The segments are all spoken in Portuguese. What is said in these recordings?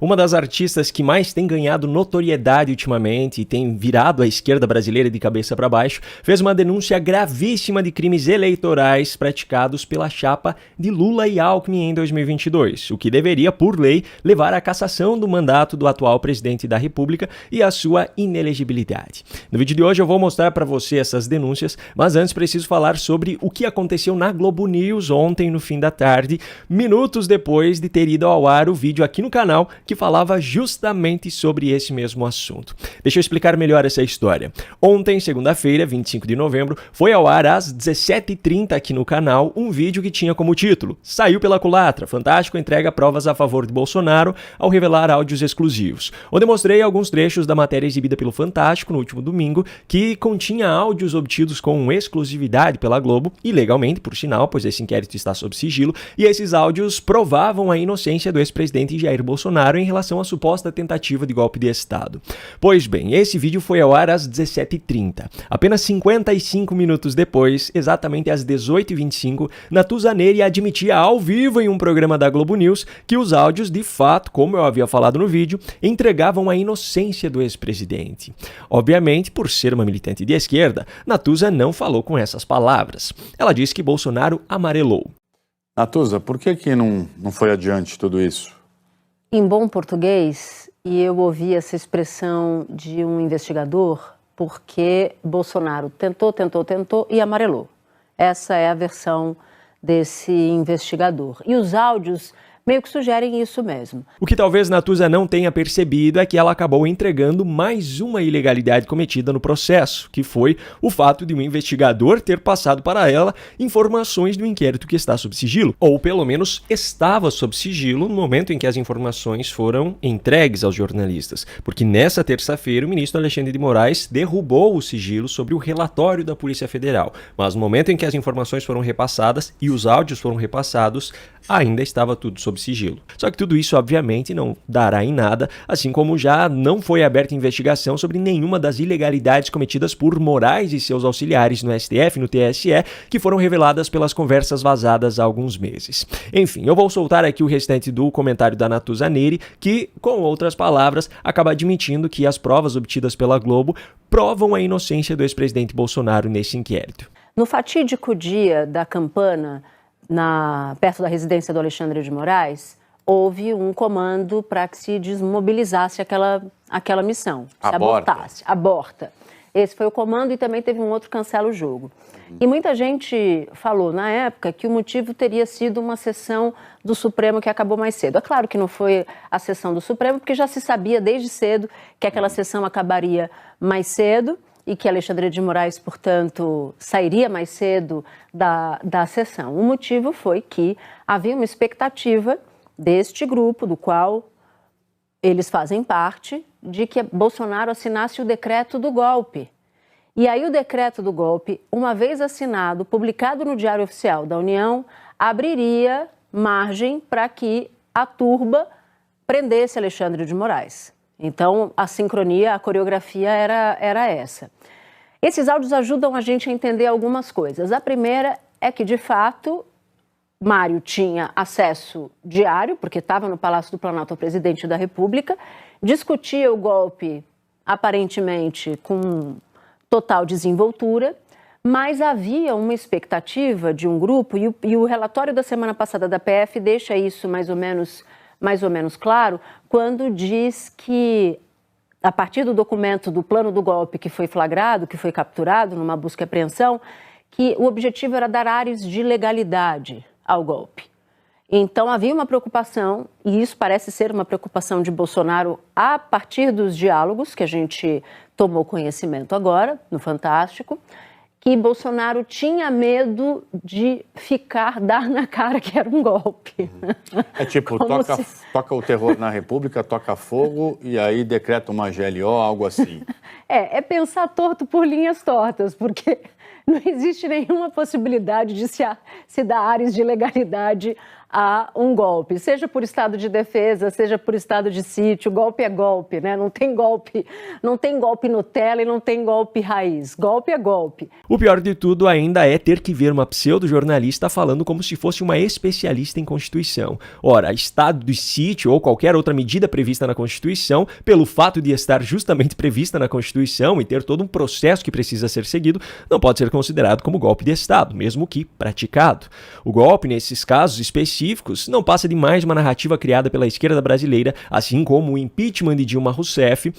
Uma das artistas que mais tem ganhado notoriedade ultimamente e tem virado a esquerda brasileira de cabeça para baixo, fez uma denúncia gravíssima de crimes eleitorais praticados pela chapa de Lula e Alckmin em 2022, o que deveria, por lei, levar à cassação do mandato do atual presidente da República e à sua inelegibilidade. No vídeo de hoje eu vou mostrar para você essas denúncias, mas antes preciso falar sobre o que aconteceu na Globo News ontem no fim da tarde, minutos depois de ter ido ao ar o vídeo aqui no canal que falava justamente sobre esse mesmo assunto. Deixa eu explicar melhor essa história. Ontem, segunda-feira, 25 de novembro, foi ao ar às 17h30 aqui no canal um vídeo que tinha como título "Saiu pela culatra, Fantástico entrega provas a favor de Bolsonaro ao revelar áudios exclusivos", onde mostrei alguns trechos da matéria exibida pelo Fantástico no último domingo, que continha áudios obtidos com exclusividade pela Globo, e legalmente, por sinal, pois esse inquérito está sob sigilo, e esses áudios provavam a inocência do ex-presidente Jair Bolsonaro em relação à suposta tentativa de golpe de Estado. Pois bem, esse vídeo foi ao ar às 17h30. Apenas 55 minutos depois, exatamente às 18h25, Natuza Neri admitia ao vivo em um programa da Globo News que os áudios, de fato, como eu havia falado no vídeo, entregavam a inocência do ex-presidente. Obviamente, por ser uma militante de esquerda, Natuza não falou com essas palavras. Ela disse que Bolsonaro amarelou. Natuza, por que não foi adiante tudo isso? Em bom português, e eu ouvi essa expressão de um investigador, porque Bolsonaro tentou e amarelou. Essa é a versão desse investigador. E os áudios meio que sugerem isso mesmo. O que talvez Natuza não tenha percebido é que ela acabou entregando mais uma ilegalidade cometida no processo, que foi o fato de um investigador ter passado para ela informações do inquérito que está sob sigilo, ou pelo menos estava sob sigilo no momento em que as informações foram entregues aos jornalistas, porque nessa terça-feira o ministro Alexandre de Moraes derrubou o sigilo sobre o relatório da Polícia Federal, mas no momento em que as informações foram repassadas e os áudios foram repassados, ainda estava tudo sob sigilo. Só que tudo isso, obviamente, não dará em nada, assim como já não foi aberta investigação sobre nenhuma das ilegalidades cometidas por Moraes e seus auxiliares no STF e no TSE, que foram reveladas pelas conversas vazadas há alguns meses. Enfim, eu vou soltar aqui o restante do comentário da Natuza Neri, que, com outras palavras, acaba admitindo que as provas obtidas pela Globo provam a inocência do ex-presidente Bolsonaro nesse inquérito. No fatídico dia da campana, perto da residência do Alexandre de Moraes, houve um comando para que se desmobilizasse aquela missão, se abortasse. Aborta. Esse foi o comando, e também teve um outro cancela o jogo. E muita gente falou na época que o motivo teria sido uma sessão do Supremo que acabou mais cedo. É claro que não foi a sessão do Supremo, porque já se sabia desde cedo que aquela sessão acabaria mais cedo, e que Alexandre de Moraes, portanto, sairia mais cedo da sessão. O motivo foi que havia uma expectativa deste grupo, do qual eles fazem parte, de que Bolsonaro assinasse o decreto do golpe. E aí o decreto do golpe, uma vez assinado, publicado no Diário Oficial da União, abriria margem para que a turba prendesse Alexandre de Moraes. Então, a sincronia, a coreografia era essa. Esses áudios ajudam a gente a entender algumas coisas. A primeira é que, de fato, Mário tinha acesso diário, porque estava no Palácio do Planalto ao presidente da República, discutia o golpe, aparentemente, com total desenvoltura, mas havia uma expectativa de um grupo, e o relatório da semana passada da PF deixa isso mais ou menos claro, quando diz que, a partir do documento do plano do golpe que foi flagrado, que foi capturado numa busca e apreensão, que o objetivo era dar ares de legalidade ao golpe. Então havia uma preocupação, e isso parece ser uma preocupação de Bolsonaro a partir dos diálogos que a gente tomou conhecimento agora, no Fantástico, que Bolsonaro tinha medo de dar na cara que era um golpe. É tipo, toca o terror na República, toca fogo e aí decreta uma GLO, algo assim. É pensar torto por linhas tortas, porque Não existe nenhuma possibilidade de se dar áreas de legalidade a um golpe, seja por estado de defesa, seja por estado de sítio. Golpe é golpe, né? Não tem golpe Nutella e não tem golpe raiz. Golpe é golpe. O pior de tudo ainda é ter que ver uma pseudo-jornalista falando como se fosse uma especialista em Constituição. Ora, estado de sítio ou qualquer outra medida prevista na Constituição, pelo fato de estar justamente prevista na Constituição e ter todo um processo que precisa ser seguido, não pode ser considerado como golpe de Estado, mesmo que praticado. O golpe, nesses casos específicos, não passa de mais uma narrativa criada pela esquerda brasileira, assim como o impeachment de Dilma Rousseff,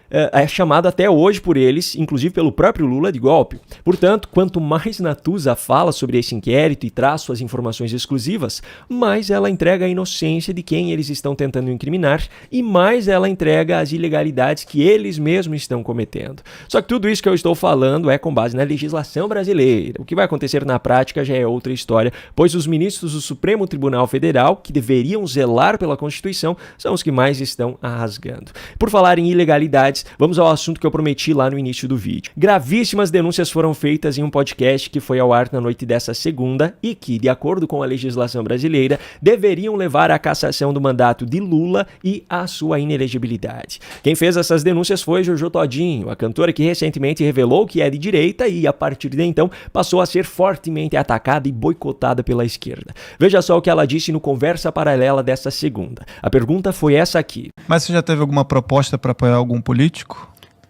é chamado até hoje por eles, inclusive pelo próprio Lula, de golpe. Portanto, quanto mais Natuza fala sobre esse inquérito e traz suas informações exclusivas, mais ela entrega a inocência de quem eles estão tentando incriminar e mais ela entrega as ilegalidades que eles mesmos estão cometendo. Só que tudo isso que eu estou falando é com base na legislação brasileira. O que vai acontecer na prática já é outra história, pois os ministros do Supremo Tribunal Federal, que deveriam zelar pela Constituição, são os que mais estão a rasgando. Por falar em ilegalidades, vamos ao assunto que eu prometi lá no início do vídeo. Gravíssimas denúncias foram feitas em um podcast que foi ao ar na noite dessa segunda e que, de acordo com a legislação brasileira, deveriam levar à cassação do mandato de Lula e à sua inelegibilidade. Quem fez essas denúncias foi Jojo Todinho, a cantora que recentemente revelou que é de direita e, a partir de então, passou a ser fortemente atacada e boicotada pela esquerda. Veja só o que ela disse no Conversa Paralela dessa segunda. A pergunta foi essa aqui. Mas você já teve alguma proposta para apoiar algum político?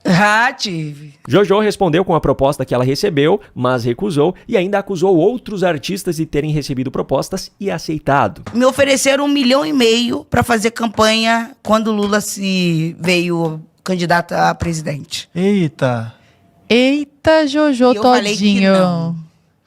Já tive. Jojo respondeu com a proposta que ela recebeu, mas recusou e ainda acusou outros artistas de terem recebido propostas e aceitado. Me ofereceram 1,5 milhão para fazer campanha quando Lula veio candidato a presidente. Eita, Jojo Todinho.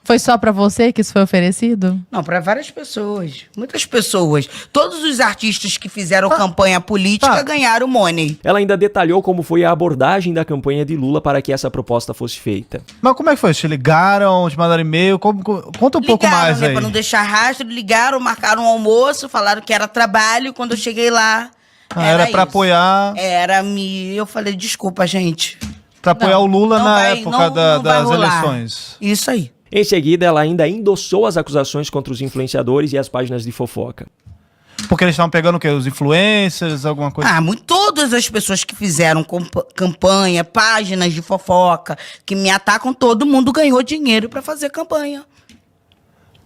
Foi só pra você que isso foi oferecido? Não, para várias pessoas. Muitas pessoas. Todos os artistas que fizeram campanha política ganharam money. Ela ainda detalhou como foi a abordagem da campanha de Lula para que essa proposta fosse feita. mas como é que foi? Te ligaram, te mandaram e-mail? Conta um pouco mais aí. Para não deixar rastro, ligaram, marcaram um almoço, falaram que era trabalho. Quando eu cheguei lá, era para apoiar... Eu falei, desculpa, gente. Para apoiar o Lula na época das rolar. eleições. Isso aí. Em seguida, ela ainda endossou as acusações contra os influenciadores e as páginas de fofoca. Porque eles estavam pegando o quê? Os influencers, alguma coisa? Todas as pessoas que fizeram campanha, páginas de fofoca, que me atacam, todo mundo ganhou dinheiro para fazer campanha.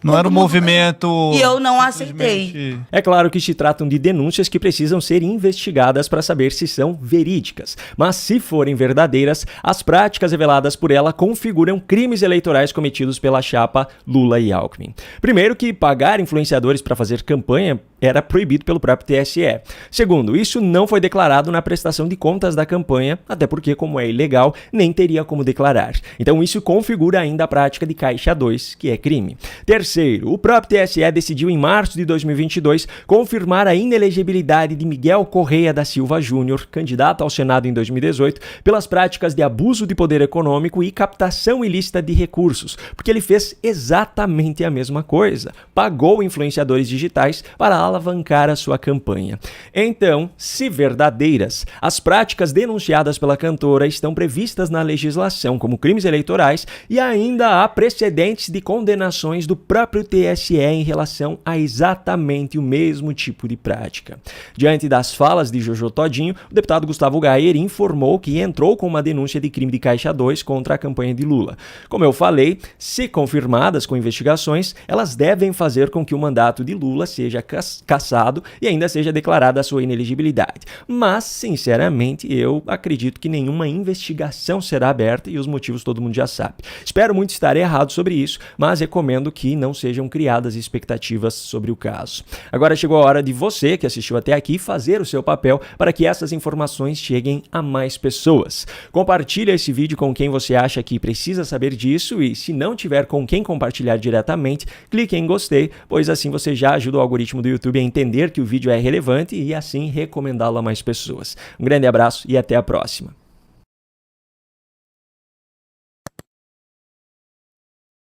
Não era um movimento... E eu não aceitei. É claro que se tratam de denúncias que precisam ser investigadas para saber se são verídicas. Mas se forem verdadeiras, as práticas reveladas por ela configuram crimes eleitorais cometidos pela chapa Lula e Alckmin. Primeiro, que pagar influenciadores para fazer campanha era proibido pelo próprio TSE. Segundo, isso não foi declarado na prestação de contas da campanha, até porque, como é ilegal, nem teria como declarar. Então isso configura ainda a prática de Caixa 2, que é crime. Terceiro, o próprio TSE decidiu em março de 2022 confirmar a inelegibilidade de Miguel Correia da Silva Júnior, candidato ao Senado em 2018, pelas práticas de abuso de poder econômico e captação ilícita de recursos, porque ele fez exatamente a mesma coisa. Pagou influenciadores digitais para alavancar a sua campanha. Então, se verdadeiras, as práticas denunciadas pela cantora estão previstas na legislação como crimes eleitorais e ainda há precedentes de condenações do próprio TSE em relação a exatamente o mesmo tipo de prática. Diante das falas de Jojo Todinho, o deputado Gustavo Gayer informou que entrou com uma denúncia de crime de Caixa 2 contra a campanha de Lula. Como eu falei, se confirmadas com investigações, elas devem fazer com que o mandato de Lula seja cassado e ainda seja declarada a sua inelegibilidade. Mas, sinceramente, eu acredito que nenhuma investigação será aberta e os motivos todo mundo já sabe. Espero muito estar errado sobre isso, mas recomendo que não sejam criadas expectativas sobre o caso. Agora chegou a hora de você, que assistiu até aqui, fazer o seu papel para que essas informações cheguem a mais pessoas. Compartilhe esse vídeo com quem você acha que precisa saber disso e, se não tiver com quem compartilhar diretamente, clique em gostei, pois assim você já ajuda o algoritmo do YouTube a entender que o vídeo é relevante e assim recomendá-lo a mais pessoas. Um grande abraço e até a próxima.